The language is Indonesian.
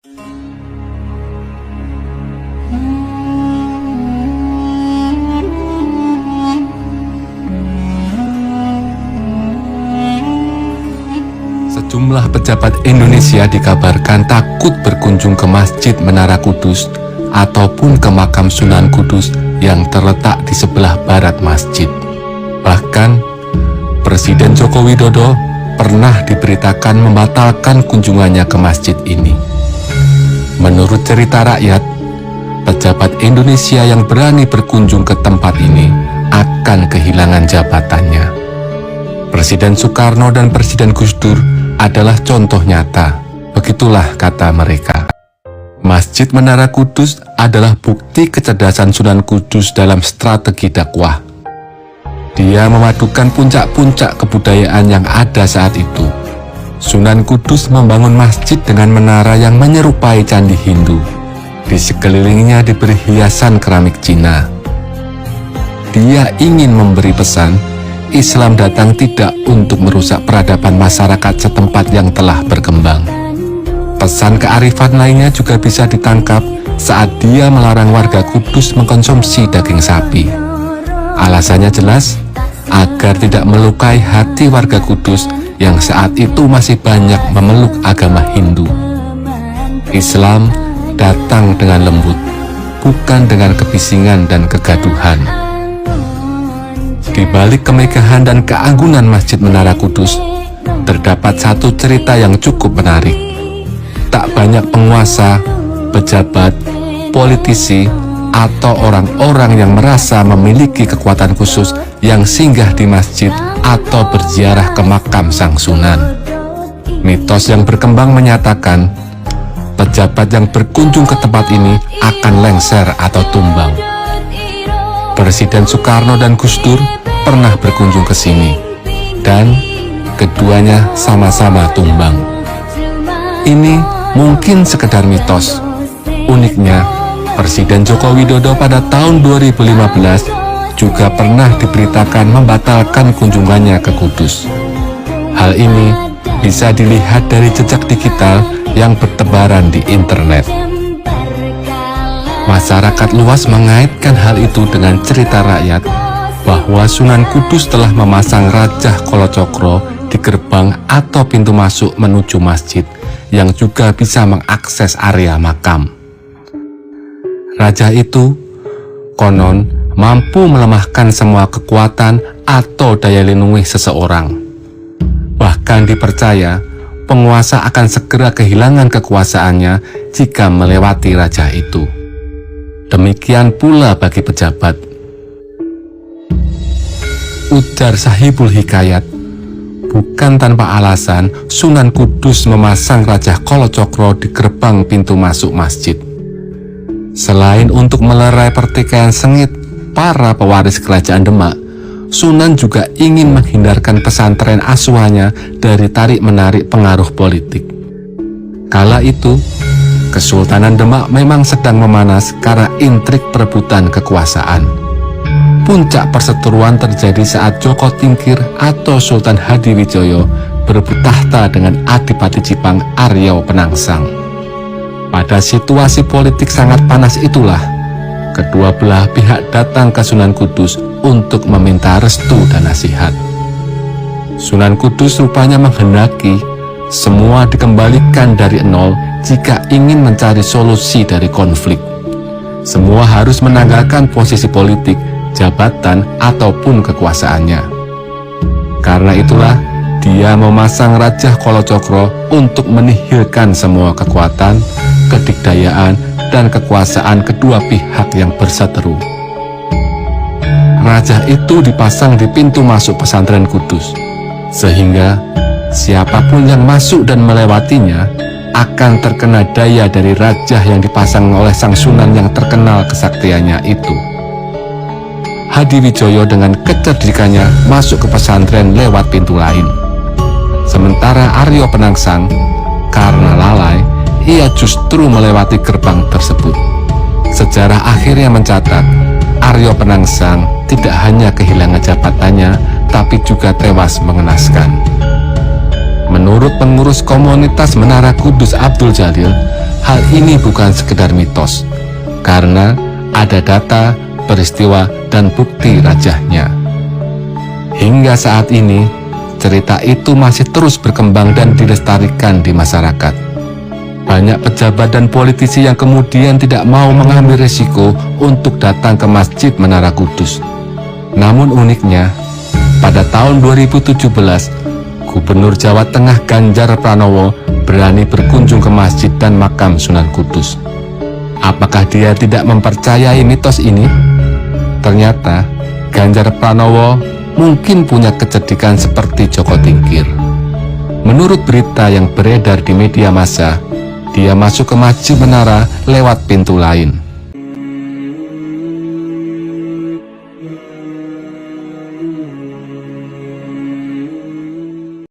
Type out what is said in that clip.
Sejumlah pejabat Indonesia dikabarkan takut berkunjung ke Masjid Menara Kudus ataupun ke makam Sunan Kudus yang terletak di sebelah barat masjid. Bahkan, Presiden Joko Widodo pernah diberitakan membatalkan kunjungannya ke masjid ini. Menurut cerita rakyat, pejabat Indonesia yang berani berkunjung ke tempat ini akan kehilangan jabatannya. Presiden Soekarno dan Presiden Gus Dur adalah contoh nyata. Begitulah kata mereka. Masjid Menara Kudus adalah bukti kecerdasan Sunan Kudus dalam strategi dakwah. Dia memadukan puncak-puncak kebudayaan yang ada saat itu. Sunan Kudus membangun masjid dengan menara yang menyerupai candi Hindu. Di sekelilingnya diberi hiasan keramik Cina. Dia ingin memberi pesan, Islam datang tidak untuk merusak peradaban masyarakat setempat yang telah berkembang. Pesan kearifan lainnya juga bisa ditangkap saat dia melarang warga Kudus mengkonsumsi daging sapi. Alasannya jelas, agar tidak melukai hati warga Kudus yang saat itu masih banyak memeluk agama Hindu. Islam datang dengan lembut, bukan dengan kebisingan dan kegaduhan. Di balik kemegahan dan keagungan Masjid Menara Kudus, terdapat satu cerita yang cukup menarik. Tak banyak penguasa, pejabat, politisi, atau orang-orang yang merasa memiliki kekuatan khusus yang singgah di masjid atau berziarah ke makam Sang Sunan. Mitos yang berkembang menyatakan, pejabat yang berkunjung ke tempat ini akan lengser atau tumbang. Presiden Soekarno dan Gus Dur pernah berkunjung ke sini, dan keduanya sama-sama tumbang. Ini mungkin sekedar mitos. Uniknya, Presiden Joko Widodo pada tahun 2015 juga pernah diberitakan membatalkan kunjungannya ke Kudus. Hal ini bisa dilihat dari jejak digital yang bertebaran di internet. Masyarakat luas mengaitkan hal itu dengan cerita rakyat bahwa Sunan Kudus telah memasang Rajah Kalacakra di gerbang atau pintu masuk menuju masjid yang juga bisa mengakses area makam. Raja itu konon mampu melemahkan semua kekuatan atau daya lindungi seseorang. Bahkan dipercaya penguasa akan segera kehilangan kekuasaannya jika melewati raja itu. Demikian pula bagi pejabat. Ujar Sahibul Hikayat, bukan tanpa alasan Sunan Kudus memasang Rajah Kalacakra di gerbang pintu masuk masjid. Selain untuk melerai pertikaian sengit para pewaris kerajaan Demak, Sunan juga ingin menghindarkan pesantren asuhannya dari tarik-menarik pengaruh politik. Kala itu, Kesultanan Demak memang sedang memanas karena intrik perebutan kekuasaan. Puncak perseteruan terjadi saat Joko Tingkir atau Sultan Hadiwijoyo berebut tahta dengan Adipati Jipang Aryo Penangsang. Pada situasi politik sangat panas itulah, kedua belah pihak datang ke Sunan Kudus untuk meminta restu dan nasihat. Sunan Kudus rupanya menghendaki semua dikembalikan dari nol jika ingin mencari solusi dari konflik. Semua harus menanggalkan posisi politik, jabatan, ataupun kekuasaannya. Karena itulah, dia memasang Rajah Kalacakra untuk menihilkan semua kekuatan, kedikdayaan, dan kekuasaan kedua pihak yang berseteru. Rajah itu dipasang di pintu masuk pesantren Kudus, sehingga siapapun yang masuk dan melewatinya akan terkena daya dari rajah yang dipasang oleh Sang Sunan yang terkenal kesaktiannya itu. Hadiwijoyo dengan kecerdikannya masuk ke pesantren lewat pintu lain. Sementara Aryo Penangsang, karena lalai, ia justru melewati gerbang tersebut. Sejarah akhirnya mencatat, Aryo Penangsang tidak hanya kehilangan jabatannya, tapi juga tewas mengenaskan. Menurut pengurus komunitas Menara Kudus Abdul Jalil, hal ini bukan sekedar mitos, karena ada data, peristiwa, dan bukti rajahnya. Hingga saat ini, cerita itu masih terus berkembang dan dilestarikan di masyarakat. Banyak pejabat dan politisi yang kemudian tidak mau mengambil resiko untuk datang ke Masjid Menara Kudus. Namun uniknya, pada tahun 2017, Gubernur Jawa Tengah Ganjar Pranowo berani berkunjung ke masjid dan makam Sunan Kudus. Apakah dia tidak mempercayai mitos ini? Ternyata, Ganjar Pranowo mungkin punya kecerdikan seperti Joko Tingkir. Menurut berita yang beredar di media massa, dia masuk ke Masjid Menara lewat pintu lain.